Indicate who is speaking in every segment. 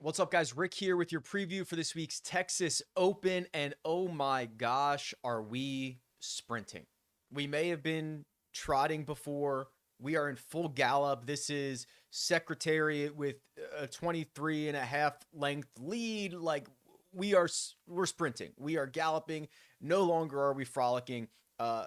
Speaker 1: What's up, guys? Rick here with your preview for this week's Texas Open. And oh my gosh, are we sprinting? We may have been trotting before. We are in full gallop. This is Secretariat with a 23 and a half length lead. Like we're sprinting. We are galloping. No longer are we frolicking. Uh,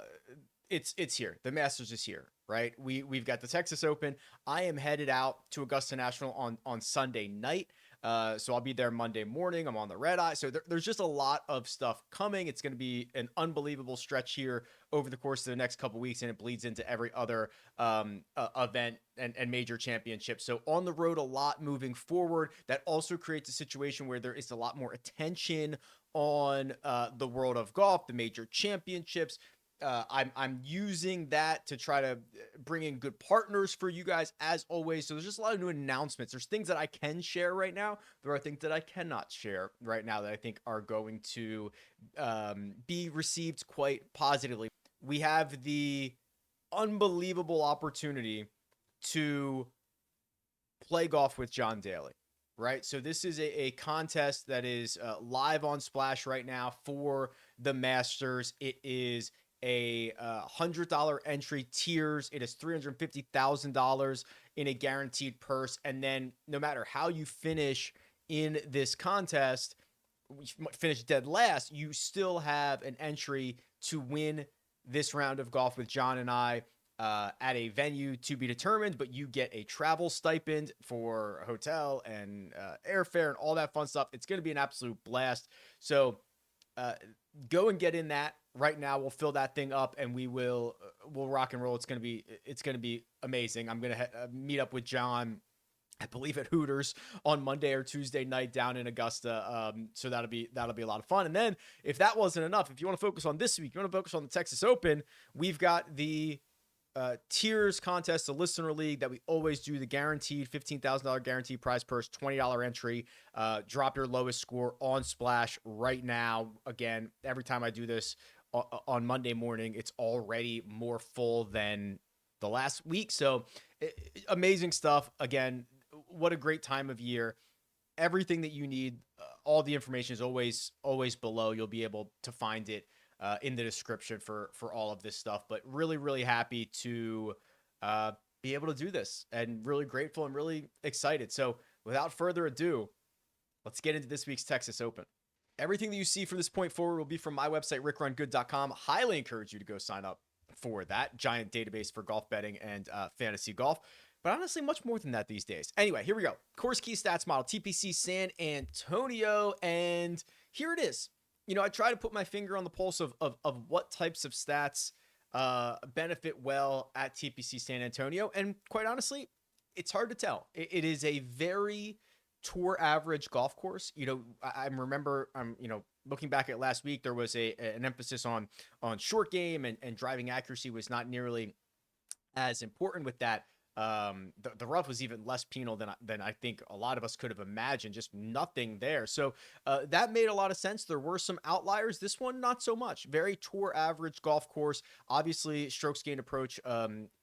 Speaker 1: it's here. The Masters is here, right? We've got the Texas Open. I am headed out to Augusta National on Sunday night. So I'll be there Monday morning. I'm on the red eye. So there's just a lot of stuff coming. It's going to be an unbelievable stretch here over the course of the next couple weeks, and it bleeds into every other event and major championship. So on the road a lot moving forward. That also creates a situation where there is a lot more attention on the world of golf, the major championships. I'm using that to try to bring in good partners for you guys as always. So there's just a lot of new announcements. There's things that I can share right now. There are things that I cannot share right now that I think are going to be received quite positively. We have the unbelievable opportunity to play golf with John Daly. Right. So this is a contest that is live on Splash right now for the Masters. It is a $100 entry tiers. It is $350,000 in a guaranteed purse. And then no matter how you finish in this contest, finish dead last, you still have an entry to win this round of golf with John and I at a venue to be determined, but you get a travel stipend for hotel and airfare and all that fun stuff. It's going to be an absolute blast. So go and get in that right now. We'll fill that thing up and we'll rock and roll. It's going to be amazing. I'm going to meet up with John, I believe at Hooters on Monday or Tuesday night down in Augusta. So that'll be a lot of fun. And then if that wasn't enough, if you want to focus on this week, you want to focus on the Texas Open, we've got the tiers contest, the listener league that we always do, the guaranteed $15,000 guaranteed prize purse, $20 entry. Drop your lowest score on Splash right now. Again, every time I do this on Monday morning, it's already more full than the last week. So amazing stuff. Again, what a great time of year. Everything that you need, all the information is always below. You'll be able to find it in the description for all of this stuff. But really, really happy to be able to do this and really grateful and really excited. So without further ado, let's get into this week's Texas Open. Everything that you see from this point forward will be from my website, RickRunGood.com. Highly encourage you to go sign up for that giant database for golf betting and fantasy golf. But honestly, much more than that these days. Anyway, here we go. Course Key Stats Model, TPC San Antonio. And here it is. You know, I try to put my finger on the pulse of what types of stats benefit well at TPC San Antonio. And quite honestly, it's hard to tell. It is a very tour average golf course. You know, I remember, looking back at last week, there was an emphasis on short game and driving accuracy was not nearly as important with that. The rough was even less penal than I think a lot of us could have imagined. Just nothing there. So that made a lot of sense. There were some outliers. This one, not so much. Very tour average golf course. Obviously, strokes gained approach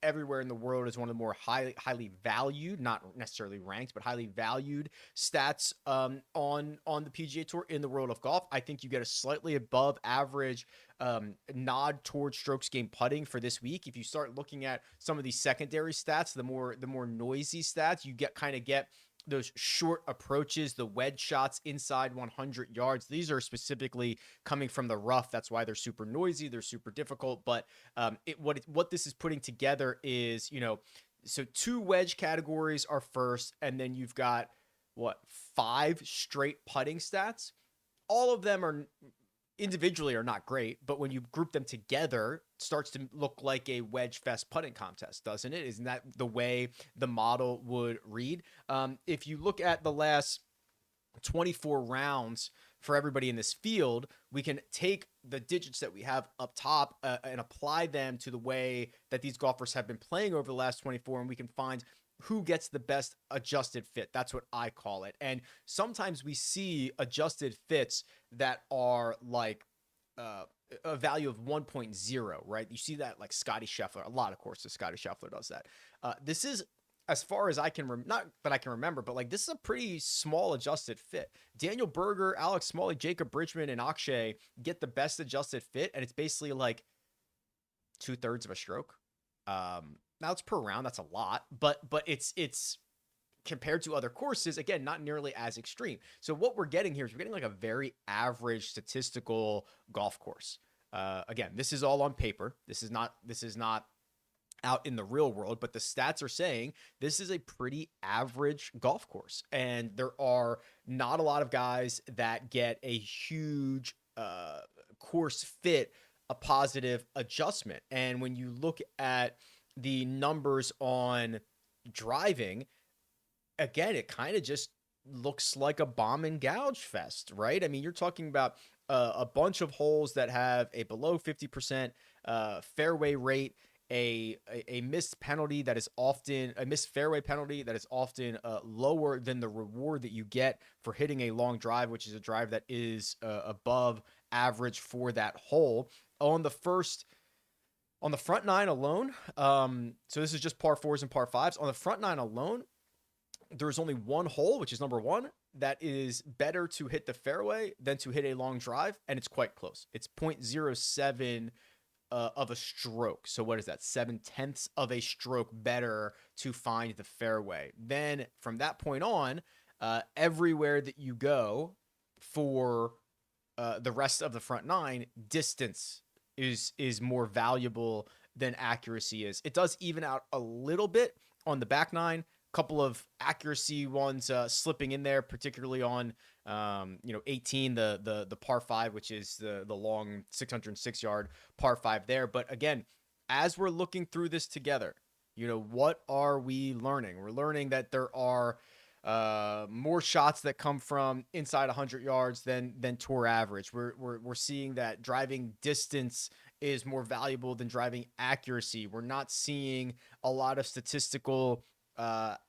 Speaker 1: everywhere in the world is one of the more highly valued, not necessarily ranked, but highly valued stats on the PGA Tour in the world of golf. I think you get a slightly above average nod towards strokes gained putting for this week. If you start looking at some of these secondary stats, the more noisy stats, you get those short approaches, the wedge shots inside 100 yards. These are specifically coming from the rough. That's why they're super noisy. They're super difficult. But what this is putting together is, so two wedge categories are first, and then you've got 5 straight putting stats. All of them are individually are not great, but when you group them together, it starts to look like a wedge fest putting contest, doesn't it? Isn't that the way the model would read? If you look at the last 24 rounds for everybody in this field, we can take the digits that we have up top and apply them to the way that these golfers have been playing over the last 24, and we can find who gets the best adjusted fit. That's what I call it. And sometimes we see adjusted fits that are like a value of 1.0, right? You see that like Scotty Scheffler. A lot of courses Scotty Scheffler does that. This is as far as I can, not that I can remember, but like this is a pretty small adjusted fit. Daniel Berger, Alex Smalley, Jacob Bridgman, and Akshay get the best adjusted fit, and it's basically like 2/3 of a stroke. Now it's per round, that's a lot, but it's compared to other courses, again, not nearly as extreme. So what we're getting here is we're getting like a very average statistical golf course. Again, this is all on paper. This is not out in the real world, but the stats are saying this is a pretty average golf course. And there are not a lot of guys that get a huge course fit, a positive adjustment. And when you look at the numbers on driving, again, it kind of just looks like a bomb and gouge fest, right? I mean, you're talking about a bunch of holes that have a below 50% fairway rate, a missed penalty that is often a missed fairway penalty that is often lower than the reward that you get for hitting a long drive, which is a drive that is above average for that hole. On the front nine alone, so this is just par fours and par fives. On the front nine alone, there's only one hole, which is number one, that is better to hit the fairway than to hit a long drive, and it's quite close. It's 0.07 of a stroke. So what is that? 7/10 of a stroke better to find the fairway. Then from that point on, everywhere that you go for the rest of the front nine, distance is more valuable than accuracy is. It does even out a little bit on the back nine. Couple of accuracy ones slipping in there, particularly on 18, the par 5, which is the long 606 yard par 5 there. But again, as we're looking through this together, what are we learning? We're learning that there are more shots that come from inside 100 yards than tour average. We're seeing that driving distance is more valuable than driving accuracy. We're not seeing a lot of statistical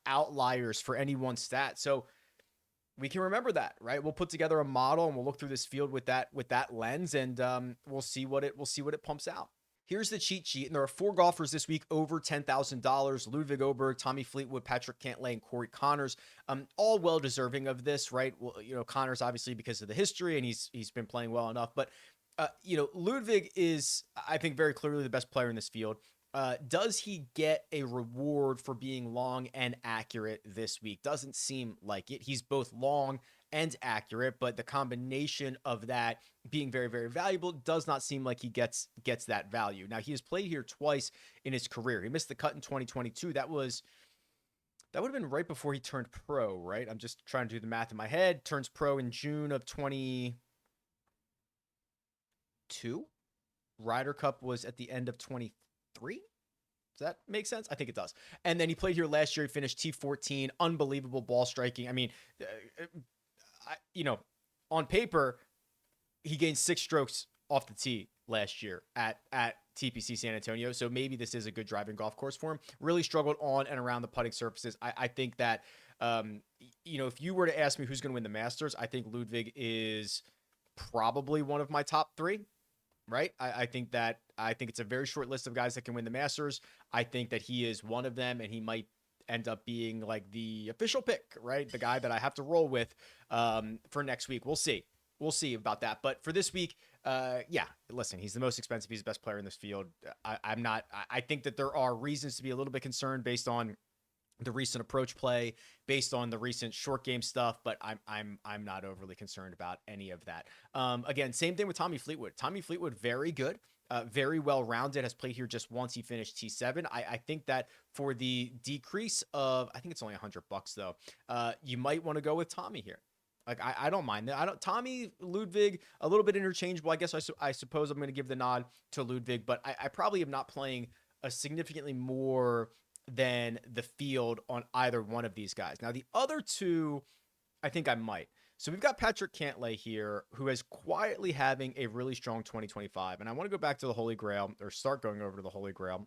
Speaker 1: outliers for any one stat. So we can remember that, right? We'll put together a model and we'll look through this field with that lens, and we'll see what it pumps out. Here's the cheat sheet, and there are 4 golfers this week over $10,000: Ludwig Oberg, Tommy Fleetwood, Patrick Cantlay, and Corey Connors. All well deserving of this, right? Well, Connors obviously because of the history, and he's been playing well enough, but Ludwig is, I think, very clearly the best player in this field. Does he get a reward for being long and accurate this week? Doesn't seem like it. He's both long and accurate, but the combination of that being very, very valuable does not seem like he gets that value. Now, he has played here twice in his career. He missed the cut in 2022. That would have been right before he turned pro, right? I'm just trying to do the math in my head. Turns pro in June of 22. Ryder Cup was at the end of 23. Does that make sense? I think it does. And then he played here last year. He finished T14. Unbelievable ball striking. I mean, on paper, he gained 6 strokes off the tee last year at TPC San Antonio. So maybe this is a good driving golf course for him. Really struggled on and around the putting surfaces. I think that, if you were to ask me who's going to win the Masters, I think Ludwig is probably one of my top 3. Right. I think it's a very short list of guys that can win the Masters. I think that he is one of them, and he might end up being like the official pick, right? The guy that I have to roll with for next week. We'll see about that. But for this week, listen, he's the most expensive. He's the best player in this field. I think that there are reasons to be a little bit concerned based on the recent approach play, based on the recent short game stuff, but I'm not overly concerned about any of that. Again, same thing with Tommy Fleetwood. Tommy Fleetwood, very good, very well rounded. Has played here just once. He finished T7. I think that for the decrease of, I think it's only $100 though. You might want to go with Tommy here. Like I don't mind that. Tommy, Ludwig, a little bit interchangeable. I guess I suppose I'm going to give the nod to Ludwig, but I probably am not playing a significantly more than the field on either one of these guys. Now, the other two, I think I might. So we've got Patrick Cantlay here, who is quietly having a really strong 2025. And I want to go back to the Holy Grail, or start going over to the Holy Grail.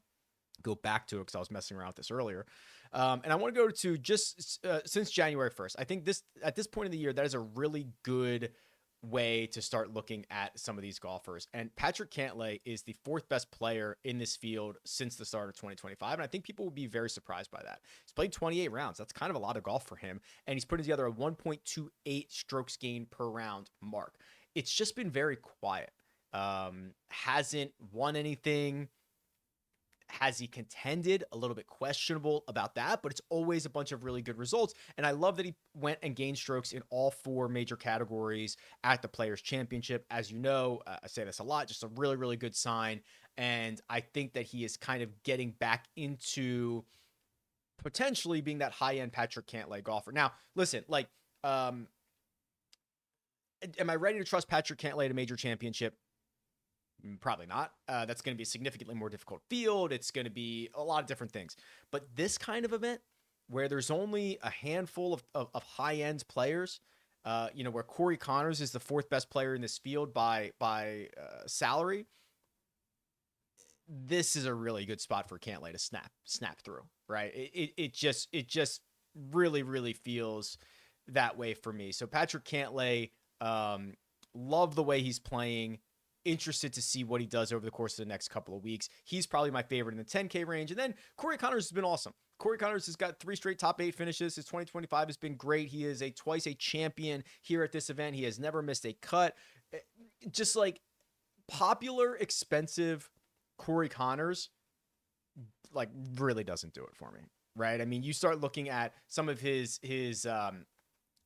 Speaker 1: Go back to it because I was messing around with this earlier. And I want to go to just since January 1st. I think at this point of the year, that is a really good way to start looking at some of these golfers. And Patrick Cantlay is the fourth best player in this field since the start of 2025. And I think people will be very surprised by that. He's played 28 rounds. That's kind of a lot of golf for him. And he's putting together a 1.28 strokes gained per round mark. It's just been very quiet. Hasn't won anything. Has he contended? A little bit questionable about that, but it's always a bunch of really good results. And I love that he went and gained strokes in all four major categories at the Players Championship. As you know, I say this a lot, just a really, really good sign. And I think that he is kind of getting back into potentially being that high-end Patrick Cantlay golfer. Now, listen, like, am I ready to trust Patrick Cantlay at a major championship? Probably not. That's going to be a significantly more difficult field. It's going to be a lot of different things. But this kind of event where there's only a handful of high-end players, where Corey Connors is the fourth best player in this field by salary, this is a really good spot for Cantlay to snap through, right? It just really, really feels that way for me. So Patrick Cantlay, love the way he's playing. Interested to see what he does over the course of the next couple of weeks. He's probably my favorite in the 10K range. And then Corey Connors has been awesome. Corey Connors has got 3 straight top 8 finishes. His 2025 has been great. He is twice a champion here at this event. He has never missed a cut. Just like popular, expensive Corey Connors, like really doesn't do it for me, right? I mean, you start looking at some of his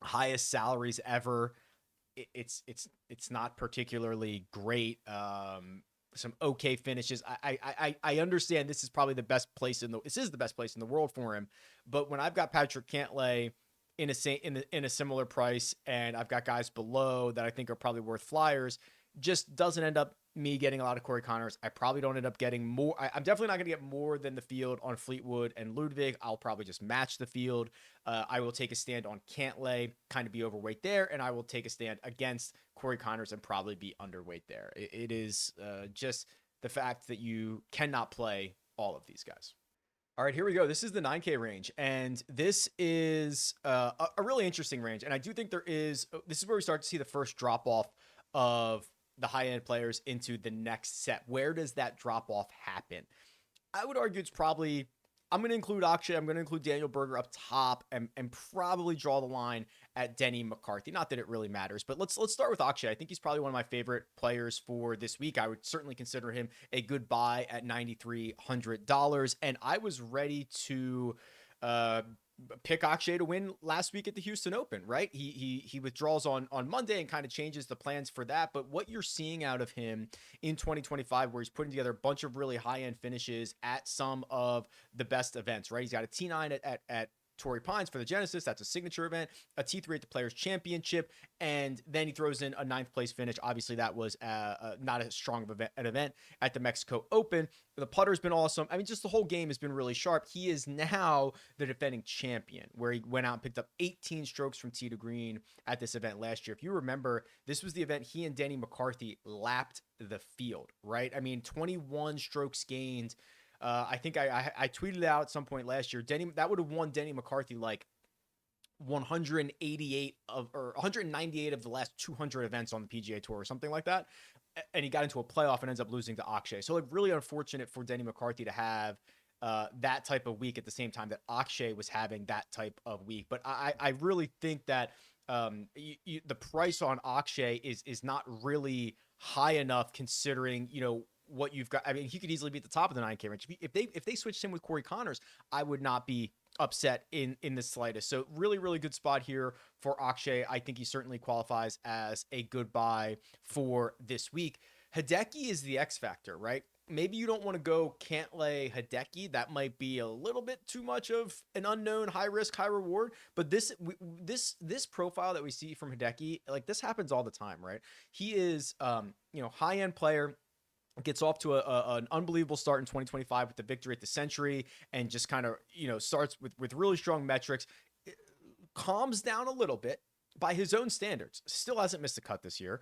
Speaker 1: highest salaries ever. It's not particularly great. Some okay finishes. I understand this is probably the best place in the world for him. But when I've got Patrick Cantlay in a similar price, and I've got guys below that I think are probably worth flyers, just doesn't end up me getting a lot of Corey Connors. I probably don't end up getting more. I'm definitely not going to get more than the field on Fleetwood and Ludwig. I'll probably just match the field. I will take a stand on Cantlay, kind of be overweight there, and I will take a stand against Corey Connors and probably be underweight there. It is just the fact that you cannot play all of these guys. All right, here we go. This is the 9K range, and this is a really interesting range. And I do think this is where we start to see the first drop-off of the high-end players into the next set. Where does that drop-off happen? I would argue it's probably, I'm going to include Akshay, I'm going to include Daniel Berger up top, and probably draw the line at Denny McCarthy. Not that it really matters, but let's start with Akshay. I think he's probably one of my favorite players for this week. I would certainly consider him a good buy at $9,300, and I was ready to pick Akshay to win last week at the Houston Open, right? He withdraws on Monday and kind of changes the plans for that. But what you're seeing out of him in 2025, where he's putting together a bunch of really high-end finishes at some of the best events, right? He's got a T9 at Torrey Pines for the Genesis. That's a signature event, a T3 at the Players Championship, and then he throws in a 9th place finish. Obviously, that was not as strong of an event at the Mexico Open. The putter's been awesome. I mean, just the whole game has been really sharp. He is now the defending champion, where he went out and picked up 18 strokes from tee to green at this event last year. If you remember, this was the event he and Denny McCarthy lapped the field, right? I mean, 21 strokes gained. I think I tweeted out at some point last year, that would have won Denny McCarthy like 198 of the last 200 events on the PGA Tour or something like that. And he got into a playoff and ends up losing to Akshay. So like really unfortunate for Denny McCarthy to have that type of week at the same time that Akshay was having that type of week. But I really think that the price on Akshay is not really high enough considering, what you've got. I mean, he could easily be at the top of the 9K range. If they switched him with Corey Connors, I would not be upset in the slightest. So really, really good spot here for Akshay. I think he certainly qualifies as a good buy for this week. Hideki is the X factor, right? Maybe you don't want to go Cantlay Hideki. That might be a little bit too much of an unknown, high risk, high reward. But this profile that we see from Hideki, like this happens all the time, right? He is, high end player. Gets off to an unbelievable start in 2025 with the victory at the Century, and just kind of, starts with really strong metrics. It calms down a little bit by his own standards, still hasn't missed a cut this year.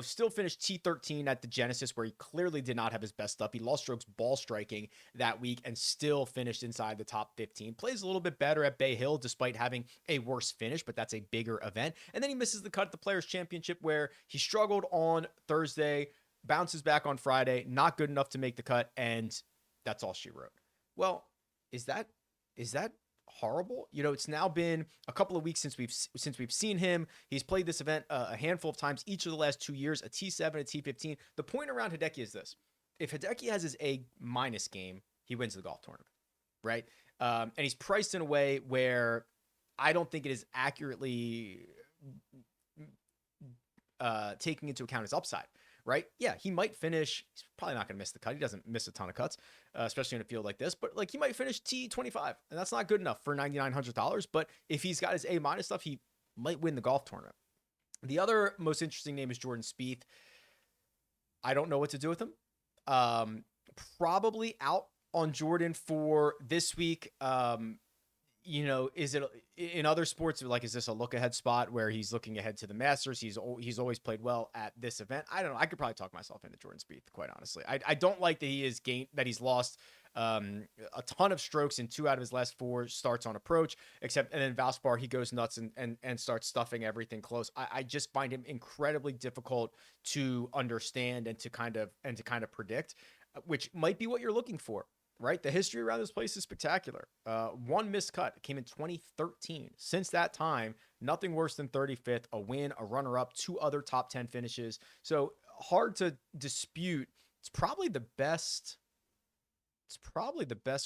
Speaker 1: Still finished T13 at the Genesis, where he clearly did not have his best stuff. He lost strokes ball striking that week and still finished inside the top 15. Plays a little bit better at Bay Hill despite having a worse finish, but that's a bigger event. And then he misses the cut at the Players Championship, where he struggled on Thursday, bounces back on Friday, not good enough to make the cut, and that's all she wrote. Well, is that horrible? It's now been a couple of weeks since we've seen him. He's played this event a handful of times each of the last 2 years, a T7, a T15. The point around Hideki is this: if Hideki has his A- game, he wins the golf tournament, right? And he's priced in a way where I don't think it is accurately taking into account his upside. Right? Yeah, he might finish. He's probably not going to miss the cut. He doesn't miss a ton of cuts, especially in a field like this. But he might finish T25, and that's not good enough for $9,900. But if he's got his A- stuff, he might win the golf tournament. The other most interesting name is Jordan Spieth. I don't know what to do with him. Probably out on Jordan for this week. Is it in other sports, like, is this a look ahead spot where he's looking ahead to the Masters? He's always played well at this event. I don't know. I could probably talk myself into Jordan Spieth, quite honestly. I don't like that he's lost a ton of strokes in 2 out of his last 4 starts on approach, and then Valspar, he goes nuts and starts stuffing everything close. I just find him incredibly difficult to understand and to kind of predict, which might be what you're looking for. Right? The history around this place is spectacular. One missed cut came in 2013. Since that time, nothing worse than 35th, a win, a runner-up, 2 other top 10 finishes. So hard to dispute. It's probably the best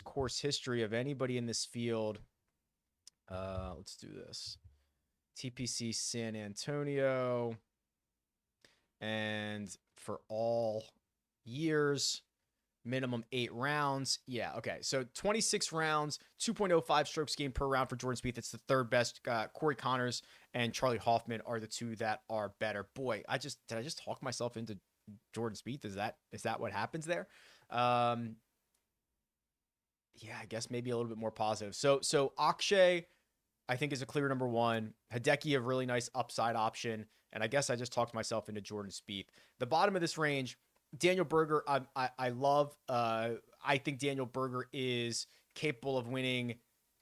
Speaker 1: course history of anybody in this field. Let's do this. TPC San Antonio. And for all years, minimum 8 rounds. Yeah, okay. So 26 rounds, 2.05 strokes gained per round for Jordan Spieth. It's the third best. Corey Connors and Charlie Hoffman are the 2 that are better. Boy, did I just talk myself into Jordan Spieth? Is that what happens there? Yeah, I guess maybe a little bit more positive. So Akshay, I think, is a clear number 1. Hideki, a really nice upside option. And I guess I just talked myself into Jordan Spieth. The bottom of this range, Daniel Berger, I love. I think Daniel Berger is capable of winning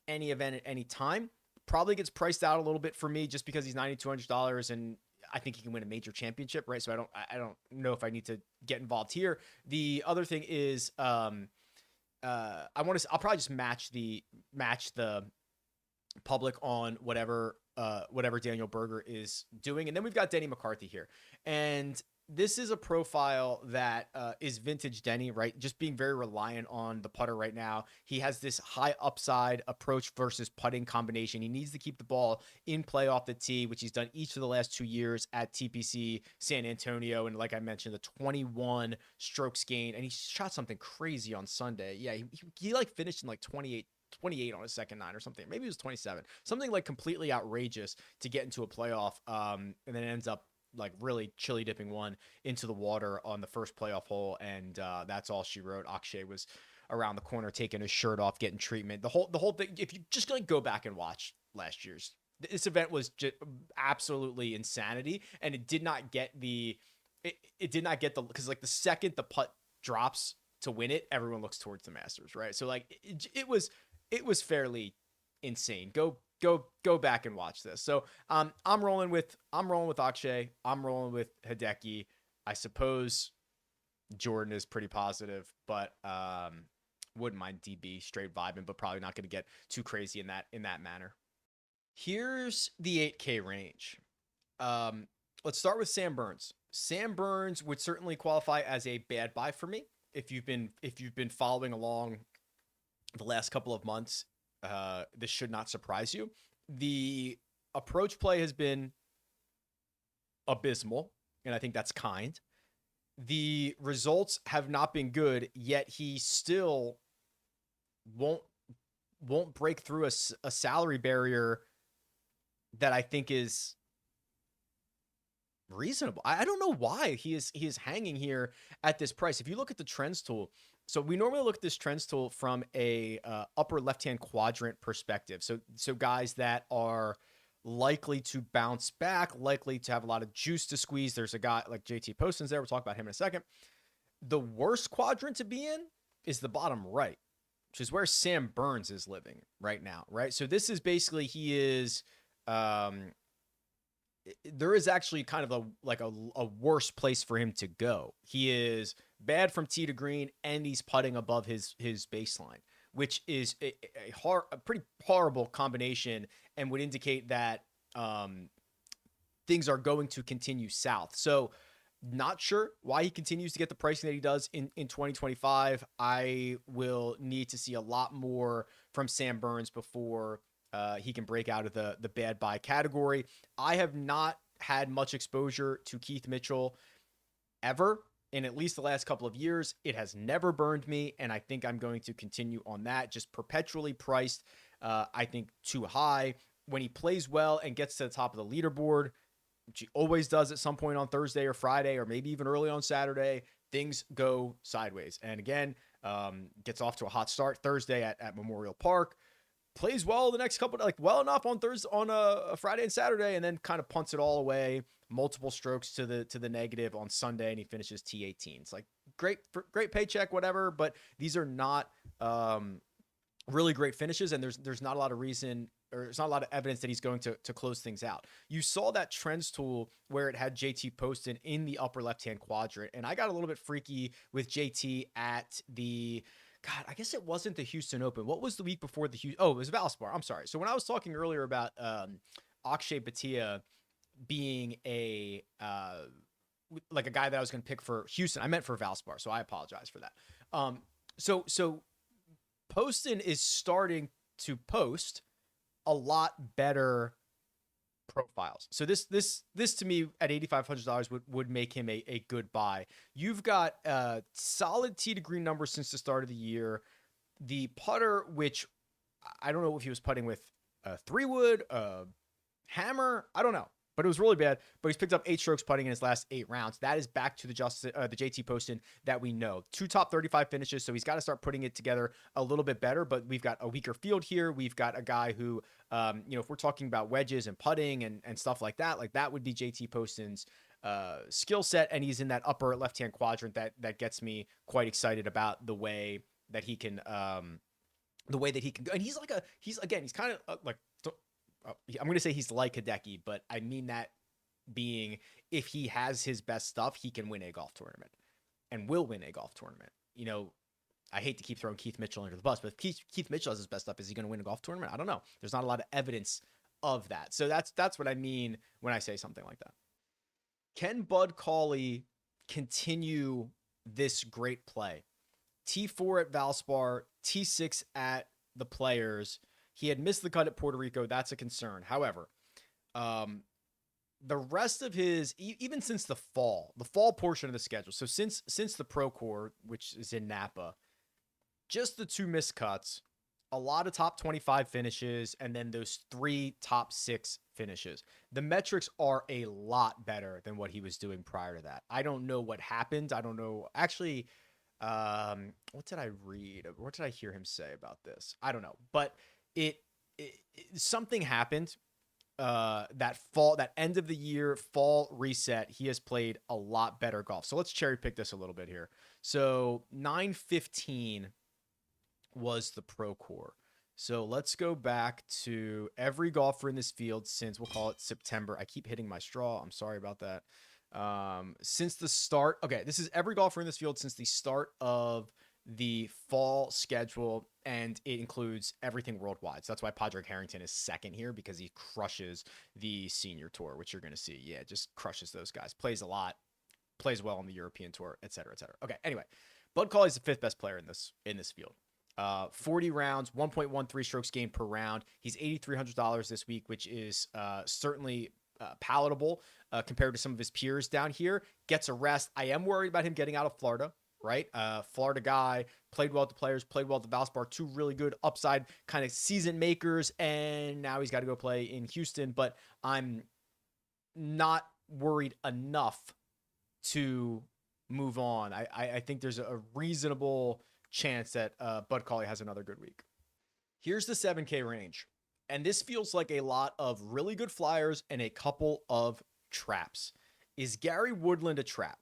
Speaker 1: any event at any time. Probably gets priced out a little bit for me just because he's $9,200, and I think he can win a major championship, right? So I don't know if I need to get involved here. The other thing is, I'll probably just match the public on whatever Daniel Berger is doing, and then we've got Denny McCarthy here, and this is a profile that is vintage Denny, right? Just being very reliant on the putter right now. He has this high upside approach versus putting combination. He needs to keep the ball in play off the tee, which he's done each of the last 2 years at TPC San Antonio. And like I mentioned, the 21 strokes gained, and he shot something crazy on Sunday. Yeah, he like finished in like 28 on his second 9 or something. Maybe it was 27. Something like completely outrageous to get into a playoff, and then it ends up like really chili dipping one into the water on the first playoff hole, and that's all she wrote. Akshay was around the corner taking his shirt off, getting treatment. The whole thing. If you just like go back and watch last year's, this event was just absolutely insanity, and it did not get the because like the second the putt drops to win it, everyone looks towards the Masters, right? So like it was fairly insane. Go back and watch this. So I'm rolling with Akshay. I'm rolling with Hideki. I suppose Jordan is pretty positive, but wouldn't mind DB straight vibing, but probably not going to get too crazy in that manner. Here's the 8K range. Let's start with Sam Burns. Sam Burns would certainly qualify as a bad buy for me if you've been following along the last couple of months. This should not surprise you. The approach play has been abysmal, and I think that's kind. The results have not been good, yet he still won't break through a salary barrier that I think is reasonable. I don't know why he is hanging here at this price. If you look at the trends tool, so we normally look at this trends tool from a upper left-hand quadrant perspective. So guys that are likely to bounce back, likely to have a lot of juice to squeeze. There's a guy like JT Poston's there. We'll talk about him in a second. The worst quadrant to be in is the bottom right, which is where Sam Burns is living right now, right? So this is basically, he is, there is actually kind of a worse place for him to go. He is bad from tee to green, and he's putting above his baseline, which is a pretty horrible combination, and would indicate that things are going to continue south. So not sure why he continues to get the pricing that he does in 2025. I will need to see a lot more from Sam Burns before he can break out of the bad buy category. I have not had much exposure to Keith Mitchell ever in at least the last couple of years. It has never burned me, and I think I'm going to continue on that. Just perpetually priced, I think, too high. When he plays well and gets to the top of the leaderboard, which he always does at some point on Thursday or Friday, or maybe even early on Saturday, things go sideways. And again, gets off to a hot start Thursday at Memorial Park, plays well the next couple, like well enough on Thursday, on a Friday and Saturday, and then kind of punts it all away, multiple strokes to the negative on Sunday, and he finishes T18. It's like great paycheck, whatever, but these are not really great finishes, and there's not a lot of reason, or there's not a lot of evidence that he's going to close things out. You saw that trends tool where it had JT Poston in the upper left-hand quadrant, and I got a little bit freaky with JT at the, God, I guess it wasn't the Houston Open. What was the week before the Houston? Oh, it was Valspar. I'm sorry. So when I was talking earlier about Akshay Bhatia being a like a guy that I was going to pick for Houston, I meant for Valspar, so I apologize for that. So Poston is starting to post a lot better profiles. So this to me at $8,500 would make him a good buy. You've got solid tee to green numbers since the start of the year. The putter, which I don't know if he was putting with a 3-wood, a hammer, I don't know, but it was really bad. But he's picked up 8 strokes putting in his last 8 rounds. That is back to the JT Poston that we know. 2 top 35 finishes, so he's got to start putting it together a little bit better. But we've got a weaker field here. We've got a guy who, if we're talking about wedges and putting and stuff like that would be JT Poston's skill set, and he's in that upper left-hand quadrant that gets me quite excited about the way that he can go. And he's kind of like, I'm going to say he's like Hideki, but I mean that being, if he has his best stuff, he can win a golf tournament and will win a golf tournament. I hate to keep throwing Keith Mitchell under the bus, but if Keith Mitchell has his best stuff, is he going to win a golf tournament? I don't know. There's not a lot of evidence of that. So that's what I mean when I say something like that. Can Bud Cauley continue this great play? T4 at Valspar, T6 at the Players. He had missed the cut at Puerto Rico. That's a concern. However, the rest of his, even since the fall portion of the schedule, so since the Pro Tour, which is in Napa, just the 2 missed cuts, a lot of top 25 finishes, and then those 3 top 6 finishes. The metrics are a lot better than what he was doing prior to that. I don't know what happened. I don't know. Actually, what did I read? What did I hear him say about this? I don't know. But something happened that end of the year fall reset. He has played a lot better golf. So let's cherry pick this a little bit here. So 915 was the Pro Tour. So let's go back to every golfer in this field since, we'll call it September. I keep hitting my straw. I'm sorry about that. Since the start. Okay, this is every golfer in this field since the start of the fall schedule, and it includes everything worldwide. So that's why Padraig Harrington is second here, because he crushes the senior tour, which you're going to see. Yeah, just crushes those guys. Plays a lot, plays well on the European tour, et cetera, et cetera. Okay, anyway, Bud Cauley is the 5th best player in this field. 40 rounds, 1.13 strokes gained per round. He's $8,300 this week, which is certainly palatable compared to some of his peers down here. Gets a rest. I am worried about him getting out of Florida. Right? Florida guy, played well at the Players, played well at the Valspar, 2 really good upside kind of season makers, and now he's got to go play in Houston, but I'm not worried enough to move on. I think there's a reasonable chance that Bud Cauley has another good week. Here's the 7K range. and this feels like a lot of really good flyers and a couple of traps. Is Gary Woodland a trap?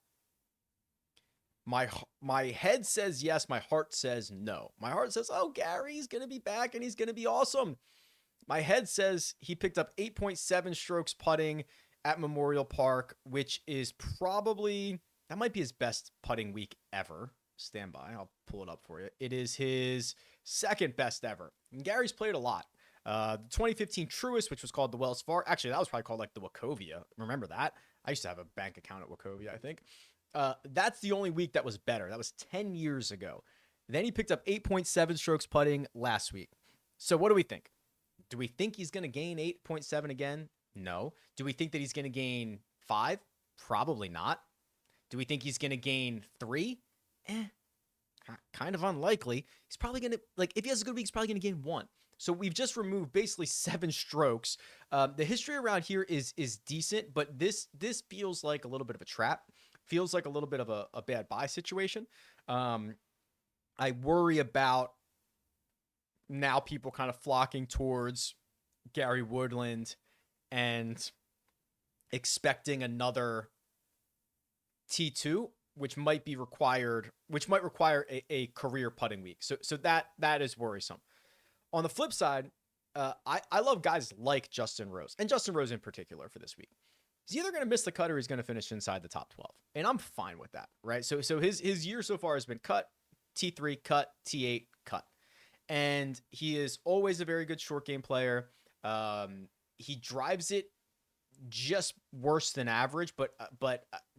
Speaker 1: My head says yes. My heart says no. My heart says, oh, Gary's going to be back and he's going to be awesome. My head says he picked up 8.7 strokes putting at Memorial Park, which is probably, that might be his best putting week ever. Stand by. I'll pull it up for you. It is his second best ever. And Gary's played a lot. The 2015 Truist, which was called the Wells Fargo. Actually, that was probably called like the Wachovia. Remember that? I used to have a bank account at Wachovia, I think. That's the only week that was better. That was 10 years ago. Then he picked up 8.7 strokes putting last week. So what do we think? Do we think he's going to gain 8.7 again? No. Do we think that he's going to gain 5? Probably not. Do we think he's going to gain 3? Kind of unlikely. He's probably going to, like, if he has a good week, he's probably going to gain 1. So we've just removed basically 7 strokes. The history around here is decent, but this feels like a little bit of a trap. Feels like a little bit of a bad buy situation. I worry about now people kind of flocking towards Gary Woodland and expecting another T2, which might require a career putting week. So that is worrisome. On the flip side, I love guys like Justin Rose, and Justin Rose in particular for this week. He's either going to miss the cut or he's going to finish inside the top 12. And I'm fine with that, right? So his year so far has been cut, T3, cut, T8, cut. And he is always a very good short game player. He drives it just worse than average, but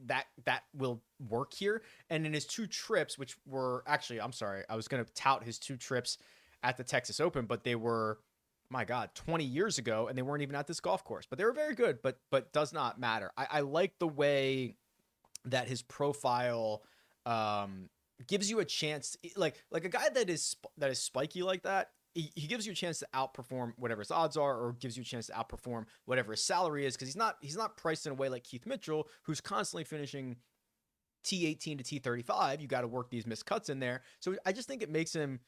Speaker 1: that will work here. And in his 2 trips, which were actually, I'm sorry, I was going to tout his 2 trips at the Texas Open, but they were, my God, 20 years ago, and they weren't even at this golf course. But they were very good, but does not matter. I like the way that his profile gives you a chance, like a guy that is spiky like that. He gives you a chance to outperform whatever his odds are, or gives you a chance to outperform whatever his salary is, because he's not priced in a way like Keith Mitchell, who's constantly finishing T18 to T35. You got to work these missed cuts in there. So I just think it makes him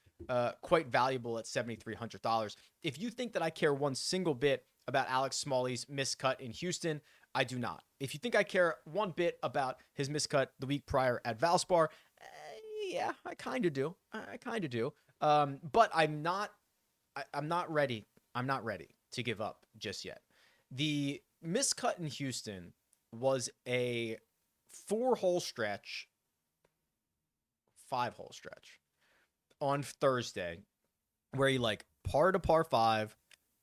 Speaker 1: quite valuable at $7,300. If you think that I care one single bit about Alex Smalley's miscut in Houston, I do not. If you think I care one bit about his miscut the week prior at Valspar, yeah, I kind of do. But I'm not ready. I'm not ready to give up just yet. The miscut in Houston was a 5-hole stretch on Thursday where he like par to par 5,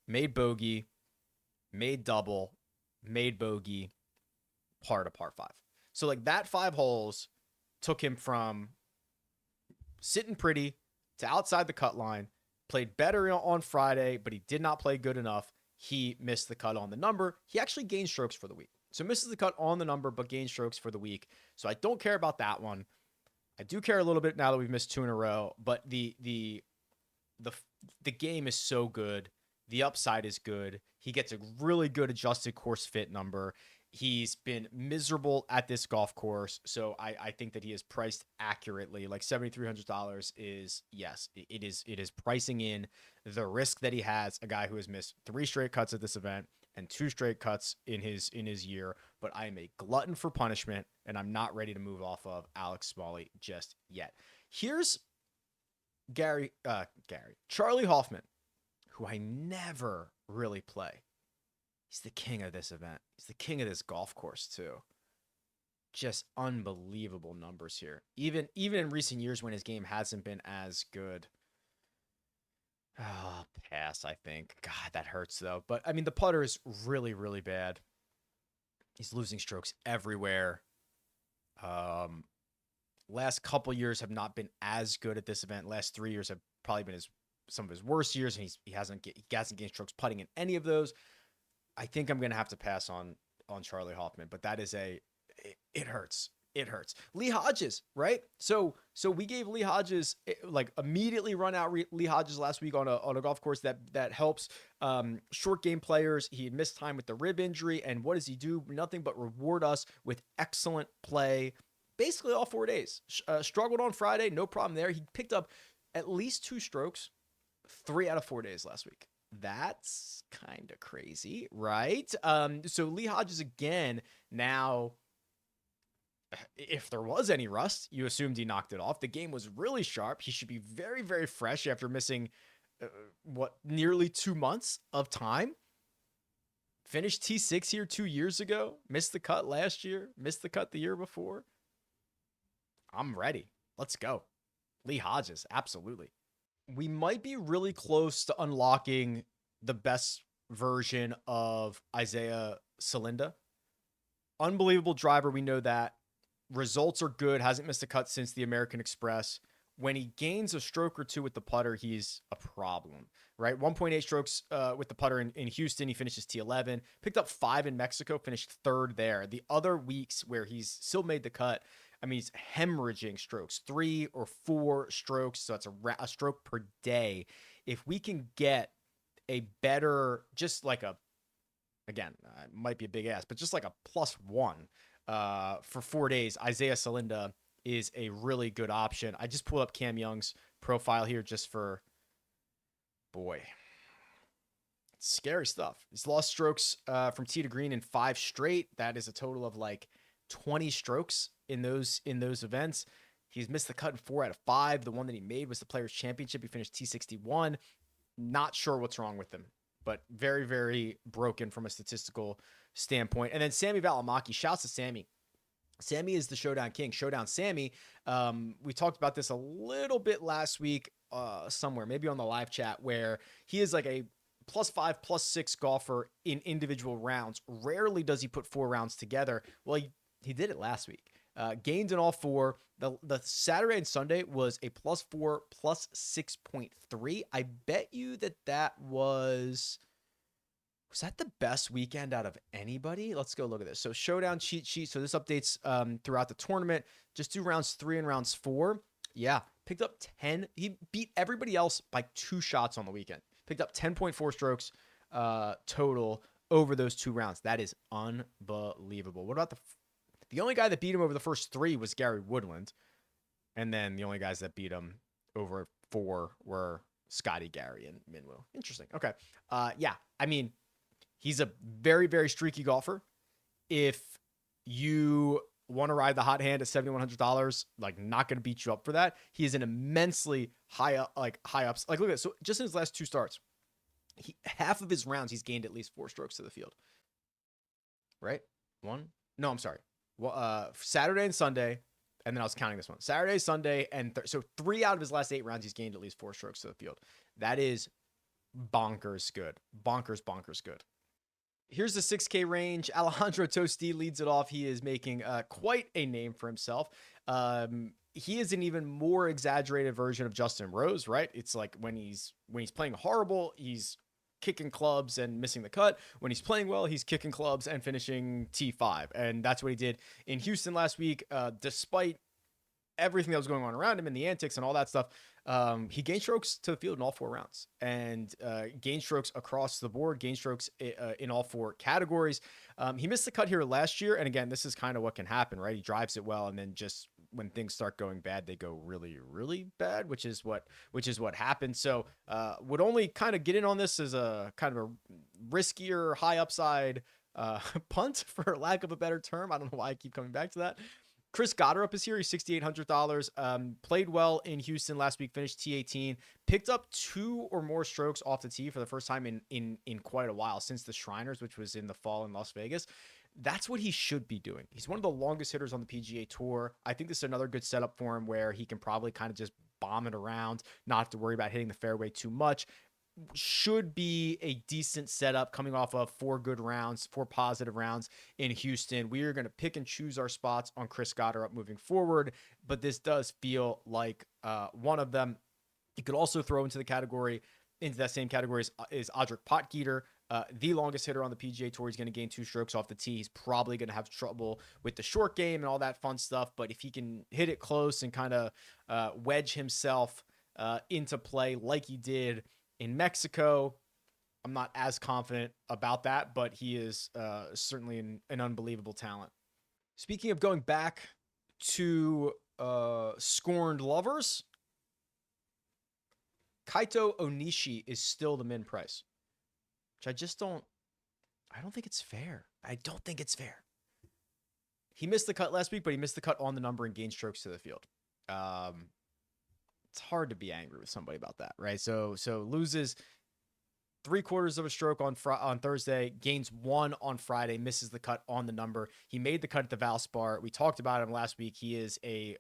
Speaker 1: made bogey, made double, made bogey, par to par 5. So like that 5 holes took him from sitting pretty to outside the cut line, played better on Friday, but he did not play good enough. He missed the cut on the number. He actually gained strokes for the week. So misses the cut on the number, but gained strokes for the week. So I don't care about that one. I do care a little bit now that we've missed 2 in a row, but the game is so good. The upside is good. He gets a really good adjusted course fit number. He's been miserable at this golf course, so I think that he is priced accurately. Like $7,300 is, yes, it is pricing in the risk that he has, a guy who has missed 3 straight cuts at this event and 2 straight cuts in his year. But I am a glutton for punishment, and I'm not ready to move off of Alex Smalley just yet. Here's Charlie Hoffman, who I never really play. He's the king of this event. He's the king of this golf course too. Just unbelievable numbers here. Even in recent years when his game hasn't been as good. Oh, pass, I think. God, that hurts though. But I mean, the putter is really, really bad. He's losing strokes everywhere. Last couple years have not been as good at this event. Last 3 years have probably been some of his worst years, and he hasn't gained strokes putting in any of those. I think I'm gonna have to pass on Charlie Hoffman, but that is it hurts. It hurts. Lee Hodges, right? So we gave Lee Hodges, like, immediately run out Lee Hodges last week on a golf course that helps short game players. He had missed time with the rib injury, and what does he do? Nothing but reward us with excellent play basically all 4 days. Struggled on Friday, no problem there. He picked up at least 2 strokes 3 out of 4 days last week. That's kind of crazy, right? So Lee Hodges again. Now, if there was any rust, you assumed he knocked it off. The game was really sharp. He should be very, very fresh after missing nearly 2 months of time. Finished T6 here 2 years ago. Missed the cut last year. Missed the cut the year before. I'm ready. Let's go. Lee Hodges, absolutely. We might be really close to unlocking the best version of Isaiah Salinda. Unbelievable driver, we know that. Results are good, hasn't missed a cut since the American Express. When he gains a stroke or two with the putter, he's a problem, right? 1.8 strokes with the putter in Houston. He finishes T11. Picked up 5 in Mexico, finished 3rd there. The other weeks where he's still made the cut, I mean, he's hemorrhaging strokes, 3 or 4 strokes. So it's a stroke per day. If we can get a better, just like a, again, it might be a big ass, but just like a +1 for 4 days, Isaiah Salinda is a really good option. I just pulled up Cam Young's profile here just for, boy, it's scary stuff. He's lost strokes from tee to green in 5 straight. That is a total of like 20 strokes in those events. He's missed the cut in 4 out of 5. The one that he made was the Players Championship. He finished T61. Not sure what's wrong with him, but very, very broken from a statistical standpoint. And then Sammy Valimaki, shouts to Sammy. Sammy is the Showdown King. Showdown Sammy. We talked about this a little bit last week somewhere, maybe on the live chat, where he is like a +5, +6 golfer in individual rounds. Rarely does he put 4 rounds together. Well, he did it last week. Gained in all 4. The Saturday and Sunday was a +4, +6.3. I bet you that was that the best weekend out of anybody? Let's go look at this. So Showdown cheat sheet. So this updates throughout the tournament. Just do rounds 3 and rounds 4. Yeah, picked up 10. He beat everybody else by 2 shots on the weekend. Picked up 10.4 strokes total over those 2 rounds. That is unbelievable. What about the only guy that beat him over the first 3 was Gary Woodland. And then the only guys that beat him over 4 were Scotty, Gary, and Minwoo. Interesting. Okay. Yeah, I mean, he's a very, very streaky golfer. If you want to ride the hot hand at $7,100, like, not going to beat you up for that. He is an immensely high ups. Like, look at this. So just in his last 2 starts, half of his rounds, he's gained at least 4 strokes to the field. Right? 1? No, I'm sorry. Well, Saturday and Sunday, and then I was counting this one. Saturday, Sunday, and so 3 out of his last 8 rounds, he's gained at least 4 strokes to the field. That is bonkers good. Bonkers good. Here's the 6K range. Alejandro Tosti leads it off. He is making quite a name for himself. He is an even more exaggerated version of Justin Rose, right? It's like when he's playing horrible, he's kicking clubs and missing the cut. When he's playing well, he's kicking clubs and finishing T5. And that's what he did in Houston last week. Despite everything that was going on around him and the antics and all that stuff, he gained strokes to the field in all 4 rounds and gained strokes across the board, gained strokes in all 4 categories. He missed the cut here last year. And again, this is kind of what can happen, right? He drives it well, and then just when things start going bad, they go really, really bad, which is what happened. So would only kind of get in on this as a kind of a riskier, high upside punt, for lack of a better term. I don't know why I keep coming back to that. Chris Gotterup is here. He's $6,800. Played well in Houston last week, finished T18. Picked up 2 or more strokes off the tee for the first time in quite a while, since the Shriners, which was in the fall in Las Vegas. That's what he should be doing. He's one of the longest hitters on the PGA Tour. I think this is another good setup for him, where he can probably kind of just bomb it around, not have to worry about hitting the fairway too much. Should be a decent setup coming off of 4 good rounds, 4 positive rounds in Houston. We are going to pick and choose our spots on Chris Gotterup moving forward, but this does feel like one of them. You could also throw into that same category is Audric Potgieter, the longest hitter on the PGA Tour. He's going to gain 2 strokes off the tee. He's probably going to have trouble with the short game and all that fun stuff, but if he can hit it close and kind of wedge himself into play like he did in Mexico, I'm not as confident about that, but he is certainly an unbelievable talent. Speaking of going back to scorned lovers, Kaito Onishi is still the min price. which I don't think it's fair. I don't think it's fair. He missed the cut last week, but he missed the cut on the number and gained strokes to the field. It's hard to be angry with somebody about that, right? So loses 3/4 of a stroke on Thursday, gains 1 on Friday, misses the cut on the number. He made the cut at the Valspar. We talked about him last week. He is a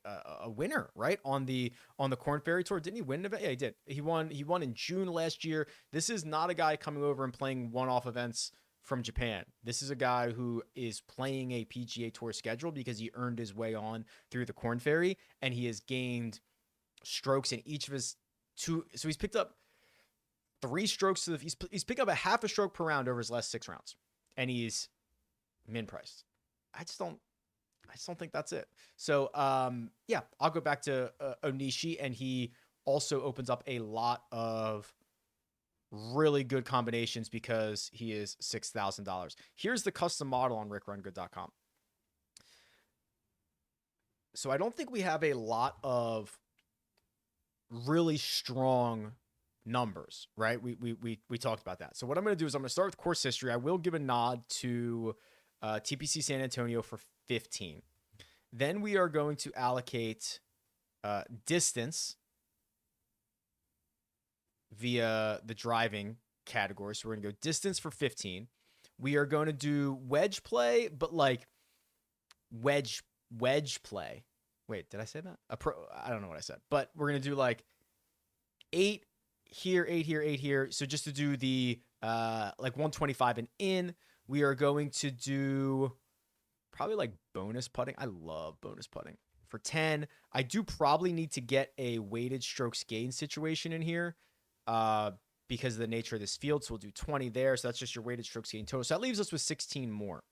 Speaker 1: winner, right? On the Corn Ferry Tour. Didn't he win an event? Yeah, he did. He won in June last year. This is not a guy coming over and playing one-off events from Japan. This is a guy who is playing a PGA Tour schedule because he earned his way on through the Corn Ferry, and he has gained strokes in each of his two. So he's picked up 3 strokes he's picked up a half a stroke per round over his last 6 rounds, and he's min priced. I just don't think that's it. So yeah, I'll go back to Onishi, and he also opens up a lot of really good combinations because he is $6,000. Here's the custom model on RickRunGood.com. So I don't think we have a lot of really strong numbers, right? We talked about that. So what I'm going to do is I'm going to start with course history. I will give a nod to TPC San Antonio for 15. Then we are going to allocate distance via the driving category. So we're going to go distance for 15. We are going to do wedge play, but like wedge play. Wait, did I say that? I don't know what I said, but we're going to do like 8 here, 8 here, 8 here. So just to do the like 125 and in, we are going to do probably like bonus putting. I love bonus putting. For 10, I do probably need to get a weighted strokes gain situation in here because of the nature of this field. So we'll do 20 there. So that's just your weighted strokes gain total. So that leaves us with 16 more.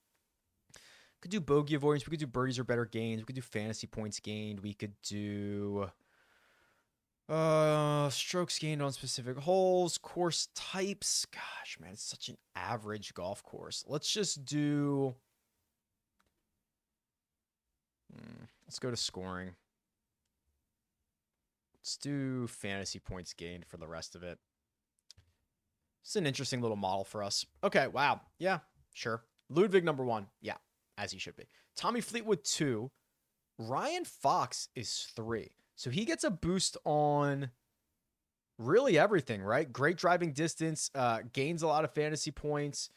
Speaker 1: We could do bogey avoidance. We could do birdies or better gains. We could do fantasy points gained. We could do strokes gained on specific holes, course types. Gosh, man, it's such an average golf course. Let's just do let's go to scoring. Let's do fantasy points gained for the rest of it. It's an interesting little model for us. Okay, wow. Yeah, sure. Ludwig number 1. Yeah, as he should be. Tommy Fleetwood 2. Ryan Fox is 3. So he gets a boost on really everything, right? Great driving distance, gains a lot of fantasy points.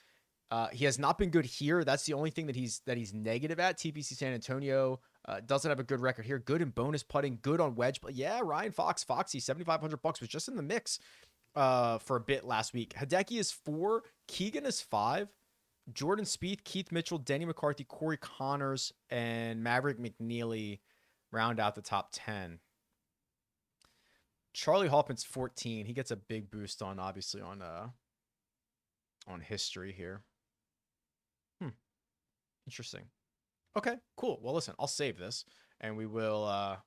Speaker 1: He has not been good here. That's the only thing that he's negative at. TPC San Antonio doesn't have a good record here. Good in bonus putting, good on wedge. But yeah, Ryan Foxy, $7,500 was just in the mix for a bit last week. Hideki is 4. Keegan is 5. Jordan Spieth, Keith Mitchell, Denny McCarthy, Corey Connors, and Maverick McNeely round out the top 10. Charlie Hoffman's 14. He gets a big boost on, obviously, on history here. Interesting. Okay, cool. Well, listen, I'll save this, and we will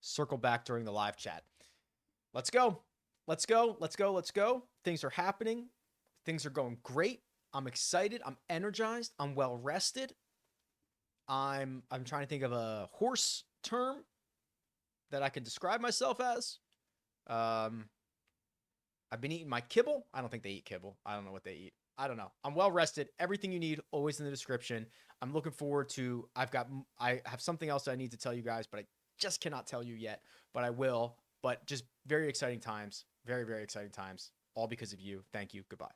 Speaker 1: circle back during the live chat. Let's go. Let's go. Let's go. Let's go. Things are happening. Things are going great. I'm excited. I'm energized. I'm well rested. I'm trying to think of a horse term that I can describe myself as. I've been eating my kibble. I don't think they eat kibble. I don't know what they eat. I don't know. I'm well rested. Everything you need, always in the description. I'm looking forward to, I have something else that I need to tell you guys, but I just cannot tell you yet, but I will. But just very exciting times. Very, very exciting times. All because of you. Thank you. Goodbye.